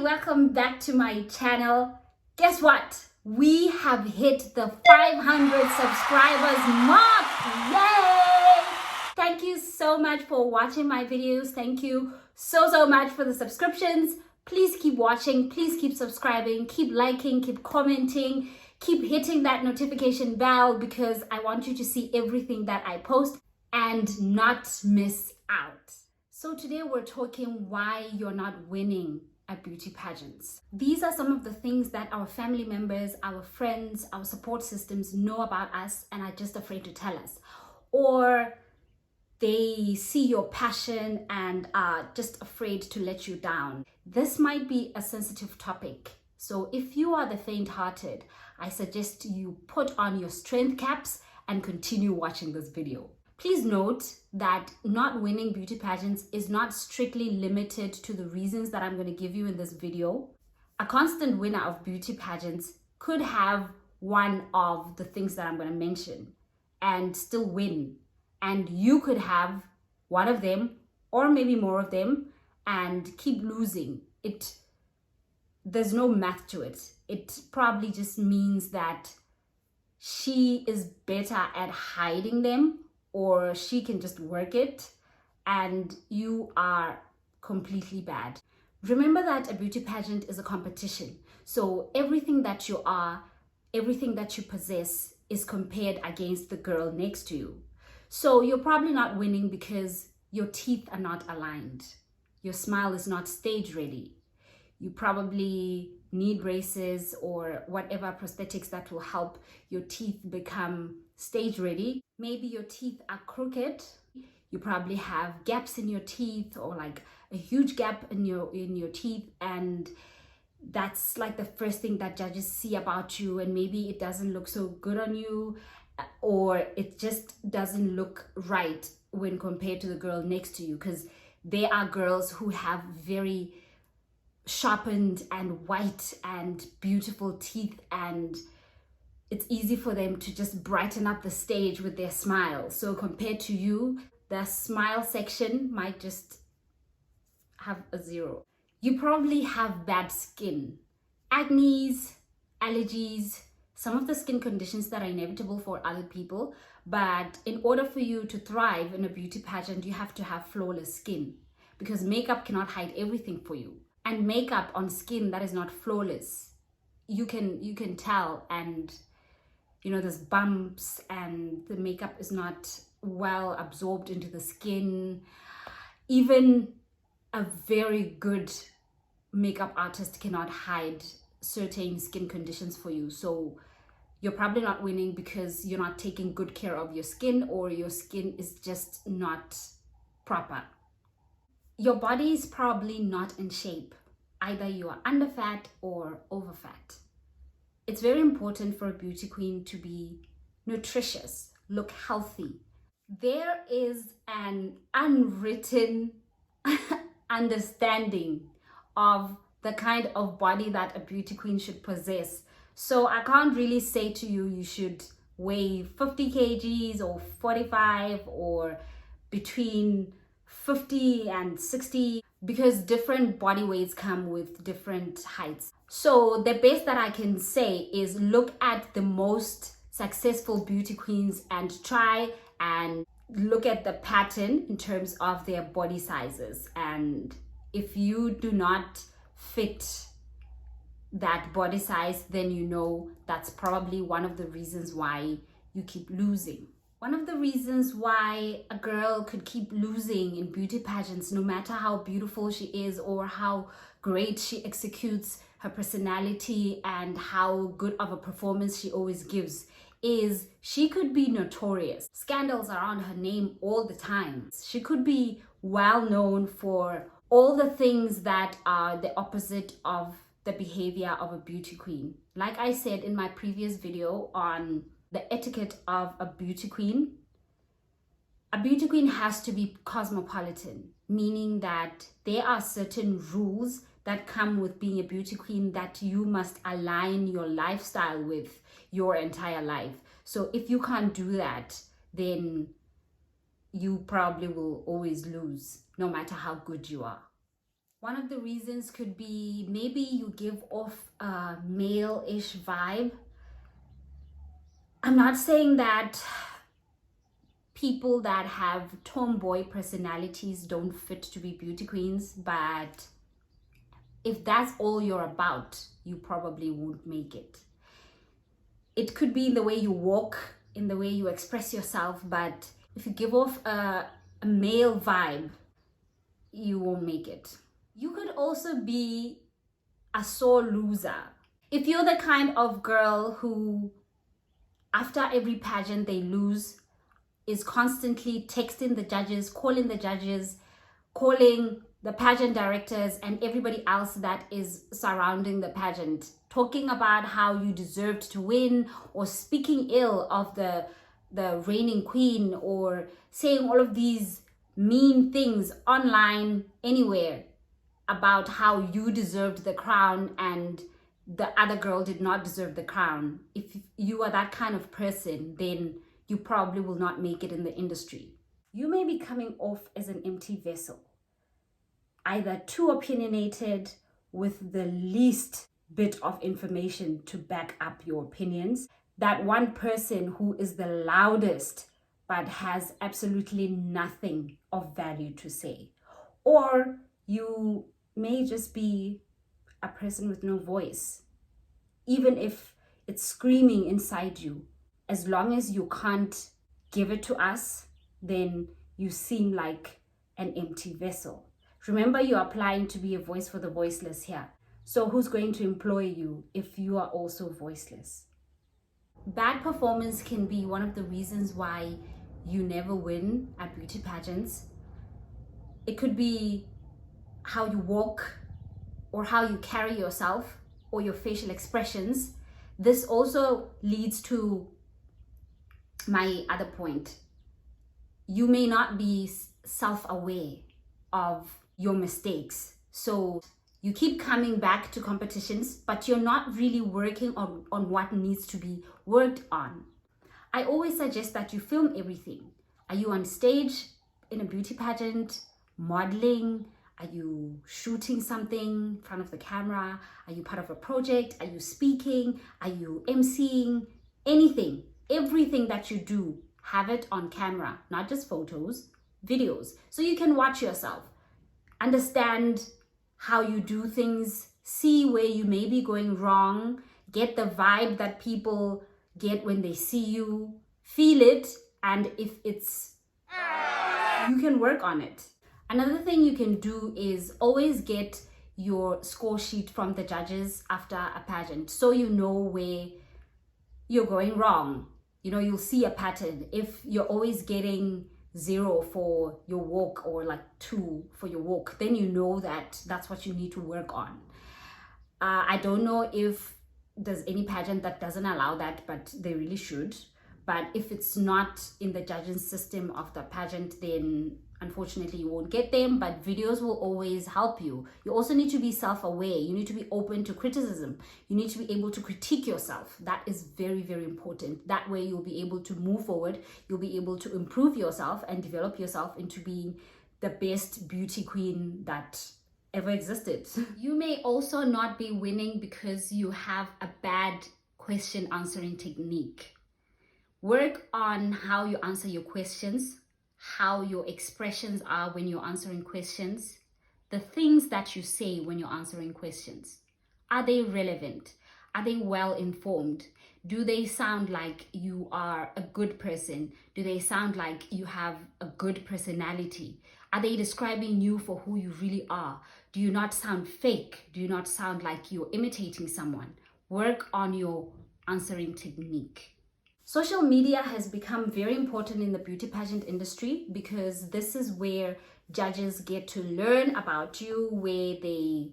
welcome back to my channel. Guess what? We have hit the 500 subscribers mark. Yay! Thank you so much for watching my videos. Thank you so much for the subscriptions. Please keep watching, please keep subscribing, keep liking, keep commenting, keep hitting that notification bell because I want you to see everything that I post and not miss out. So today we're talking why you're not winning at beauty pageants. These are some of the things that our family members, our friends, our support systems know about us and are just afraid to tell us. Or they see your passion and are just afraid to let you down. This might be a sensitive topic. So if you are the faint-hearted, I suggest you put on your strength caps and continue watching this video. Please note that not winning beauty pageants is not strictly limited to the reasons that I'm going to give you in this video. A constant winner of beauty pageants could have one of the things that I'm going to mention and still win. And you could have one of them or maybe more of them and keep losing. There's no math to it. It probably just means that she is better at hiding them, or she can just work it and you are completely bad. Remember that a beauty pageant is a competition. So everything that you are, everything that you possess is compared against the girl next to you. So you're probably not winning because your teeth are not aligned. Your smile is not stage ready. You probably need braces or whatever prosthetics that will help your teeth become stage ready. Maybe your teeth are crooked. You probably have gaps in your teeth or like a huge gap in your teeth, and that's like the first thing that judges see about you, and maybe it doesn't look so good on you, or it just doesn't look right when compared to the girl next to you, because there are girls who have very sharpened and white and beautiful teeth, and it's easy for them to just brighten up the stage with their smile. So compared to you, the smile section might just have a 0. You probably have bad skin, acne, allergies, some of the skin conditions that are inevitable for other people. But in order for you to thrive in a beauty pageant, you have to have flawless skin, because makeup cannot hide everything for you. And makeup on skin that is not flawless, you can tell, and there's bumps and the makeup is not well absorbed into the skin. Even a very good makeup artist cannot hide certain skin conditions for you. So you're probably not winning because you're not taking good care of your skin, or your skin is just not proper. Your body is probably not in shape. Either you are under fat or over fat. It's very important for a beauty queen to be nutritious, look healthy. There is an unwritten understanding of the kind of body that a beauty queen should possess. So I can't really say to you, you should weigh 50 kgs or 45 or between 50 and 60, because different body weights come with different heights. So the best that I can say is look at the most successful beauty queens and try and look at the pattern in terms of their body sizes. And if you do not fit that body size, then that's probably one of the reasons why you keep losing. One of the reasons why a girl could keep losing in beauty pageants, no matter how beautiful she is or how great she executes her personality and how good of a performance she always gives, is she could be notorious. Scandals are on her name all the time. She could be well known for all the things that are the opposite of the behavior of a beauty queen. Like I said in my previous video on the etiquette of a beauty queen has to be cosmopolitan, meaning that there are certain rules that come with being a beauty queen that you must align your lifestyle with your entire life. So if you can't do that, then you probably will always lose, no matter how good you are. One of the reasons could be maybe you give off a male-ish vibe. I'm not saying that people that have tomboy personalities don't fit to be beauty queens, but if that's all you're about, you probably won't make it. It could be in the way you walk, in the way you express yourself, but if you give off a male vibe, you won't make it. You could also be a sore loser. If you're the kind of girl who, after every pageant they lose, is constantly texting the judges, calling the pageant directors and everybody else that is surrounding the pageant, talking about how you deserved to win, or speaking ill of the reigning queen, or saying all of these mean things online, anywhere, about how you deserved the crown and the other girl did not deserve the crown. If you are that kind of person, then you probably will not make it in the industry. You may be coming off as an empty vessel, either too opinionated with the least bit of information to back up your opinions, that one person who is the loudest but has absolutely nothing of value to say. Or you may just be a person with no voice, even if it's screaming inside you. As long as you can't give it to us, then you seem like an empty vessel. Remember, you're applying to be a voice for the voiceless here. So who's going to employ you if you are also voiceless? Bad performance can be one of the reasons why you never win at beauty pageants. It could be how you walk, or how you carry yourself, or your facial expressions. This also leads to my other point. You may not be self-aware of your mistakes. So you keep coming back to competitions, but you're not really working on what needs to be worked on. I always suggest that you film everything. Are you on stage in a beauty pageant, modeling? Are you shooting something in front of the camera? Are you part of a project? Are you speaking? Are you emceeing? Anything, everything that you do, have it on camera, not just photos, videos, so you can watch yourself, understand how you do things, see where you may be going wrong, get the vibe that people get when they see you, feel it, and if it's, you can work on it. Another thing you can do is always get your score sheet from the judges after a pageant, so you know where you're going wrong. You know, you'll see a pattern. If you're always getting 0 for your walk, or like 2 for your walk, then you know that that's what you need to work on. I don't know if there's any pageant that doesn't allow that, but they really should. But if it's not in the judging system of the pageant, then unfortunately you won't get them. But videos will always help you. You also need to be self-aware. You need to be open to criticism. You need to be able to critique yourself. That is very, very important. That way you'll be able to move forward. You'll be able to improve yourself and develop yourself into being the best beauty queen that ever existed. You may also not be winning because you have a bad question answering technique. Work on how you answer your questions, how your expressions are when you're answering questions, the things that you say when you're answering questions. Are they relevant? Are they well informed? Do they sound like you are a good person? Do they sound like you have a good personality? Are they describing you for who you really are? Do you not sound fake? Do you not sound like you're imitating someone? Work on your answering technique. Social media has become very important in the beauty pageant industry because this is where judges get to learn about you, where they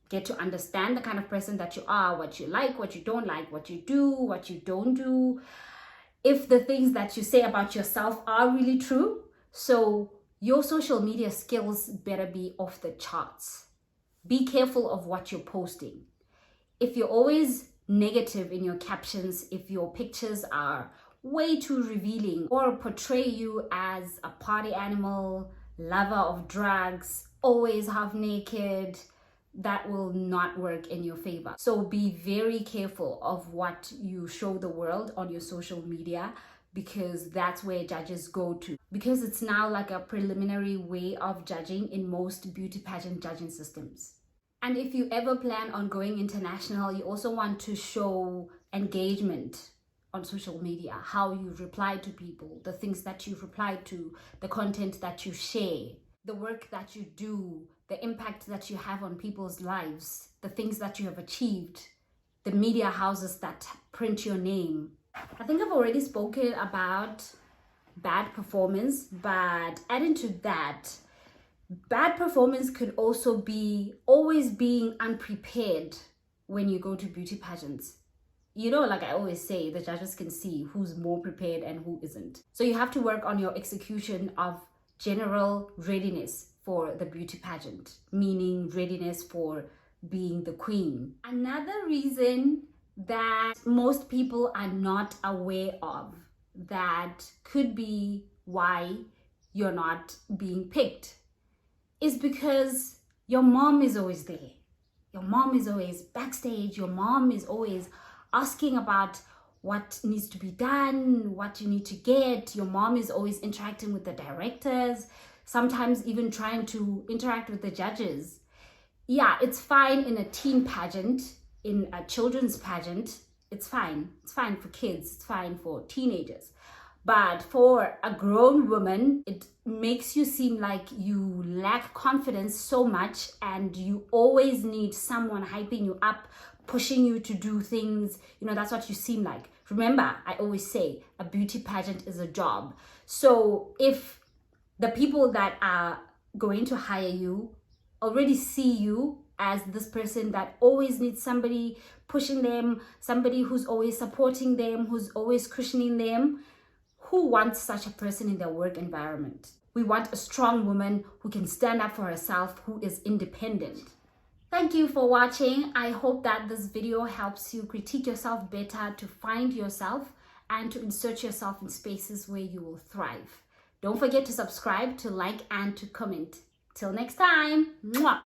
get to understand the kind of person that you are, what you like, what you don't like, what you do, what you don't do, if the things that you say about yourself are really true. So your social media skills better be off the charts. Be careful of what you're posting. If you're always negative in your captions, if your pictures are way too revealing or portray you as a party animal, lover of drugs, always half naked, that will not work in your favor. So be very careful of what you show the world on your social media, because that's where judges go to. Because it's now like a preliminary way of judging in most beauty pageant judging systems. And if you ever plan on going international, you also want to show engagement on social media, how you reply to people, the things that you reply to, the content that you share, the work that you do, the impact that you have on people's lives, the things that you have achieved, the media houses that print your name. I think I've already spoken about bad performance, but adding to that, bad performance could also be always being unprepared when you go to beauty pageants. You know, like I always say, the judges can see who's more prepared and who isn't. So you have to work on your execution of general readiness for the beauty pageant, meaning readiness for being the queen. Another reason that most people are not aware of that could be why you're not being picked is because your mom is always there. Your mom is always backstage. Your mom is always asking about what needs to be done, what you need to get. Your mom is always interacting with the directors, sometimes even trying to interact with the judges. Yeah, it's fine in a teen pageant, in a children's pageant. It's fine. It's fine for kids. It's fine for teenagers. But for a grown woman, it makes you seem like you lack confidence so much, and you always need someone hyping you up, pushing you to do things. You know, that's what you seem like. Remember, I always say a beauty pageant is a job. So if the people that are going to hire you already see you as this person that always needs somebody pushing them, somebody who's always supporting them, who's always cushioning them, who wants such a person in their work environment? We want a strong woman who can stand up for herself, who is independent. Thank you for watching. I hope that this video helps you critique yourself better, to find yourself and to insert yourself in spaces where you will thrive. Don't forget to subscribe, to like, and to comment. Till next time. Mwah!